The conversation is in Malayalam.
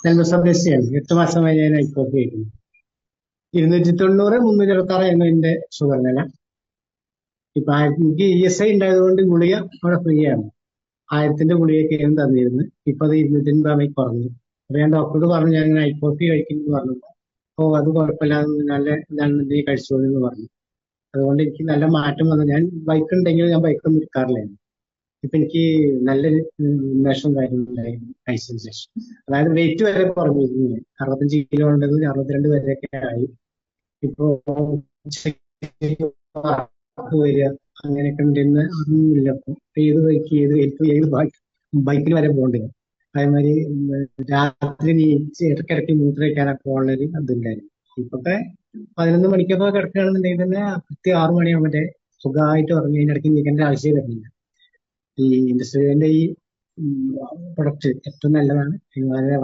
ജന്മസന്ദേശയാണ് 8 മാസമായി ഞാൻ ഐക്കോപ്പി കഴിക്കുന്നു. 290 326 എന്റെ ഷുഗർ നില. ഇപ്പൊ എനിക്ക് ESI ഉണ്ടായതുകൊണ്ട് ഗുളിക അവിടെ ഫ്രീ ആണ്. 1000 ഗുളികയൊക്കെയാണ് തന്നിരുന്നത്. ഇപ്പൊ അത് 250 കുറഞ്ഞു. അപ്പൊ ഞാൻ ഡോക്ടറോട് പറഞ്ഞു ഞാൻ ഇങ്ങനെ ഐക്കോപ്പി കഴിക്കുന്നു പറഞ്ഞു. അത് കുഴപ്പമില്ലാതെ നല്ല ഇതാണ് നീ കഴിച്ചോളൂ എന്ന് പറഞ്ഞു. അതുകൊണ്ട് എനിക്ക് നല്ല മാറ്റം വന്നു. ഞാൻ ബൈക്ക് ഉണ്ടെങ്കിൽ ഞാൻ ബൈക്കൊന്നും എടുക്കാറില്ലായിരുന്നു. ഇപ്പൊ എനിക്ക് നല്ലൊരു ഉന്മേഷവും കാര്യങ്ങളുണ്ടായി കഴിച്ചതിന് ശേഷം. അതായത് വെയിറ്റ് വരെ കുറഞ്ഞിരുന്നു. 65 കിലോ ഉണ്ടത് 62 വരെയൊക്കെ ആയി. ഇപ്പൊ ഉച്ചയ്ക്ക് വരിക അങ്ങനെയൊക്കെ ഉണ്ടെന്ന് ഒന്നുമില്ല. ഇപ്പൊ ഏത് ബൈക്ക് ഏത് ബൈക്കിൽ വരെ പോകേണ്ടി വരും. അതേമാതിരി രാത്രി ഇടയ്ക്കിടയ്ക്ക് മൂത്രമൊഴിക്കാനൊക്കെ ഉള്ളൊരു അതുണ്ടായിരുന്നു. ഇപ്പൊക്കെ 11 മണിക്കൊക്കെ കിടക്കുകയാണെന്നുണ്ടെങ്കിൽ തന്നെ കൃത്യം 6 മണിയാകുമ്പോൾ സുഖമായിട്ട് ഉറങ്ങി അതിനിടയ്ക്ക് നീക്കേണ്ട ആവശ്യം വരുന്നില്ല. ഈ ഇൻഡസ്ട്രിയുടെ ഈ പ്രൊഡക്റ്റ് ഏറ്റവും നല്ലതാണ്. വളരെ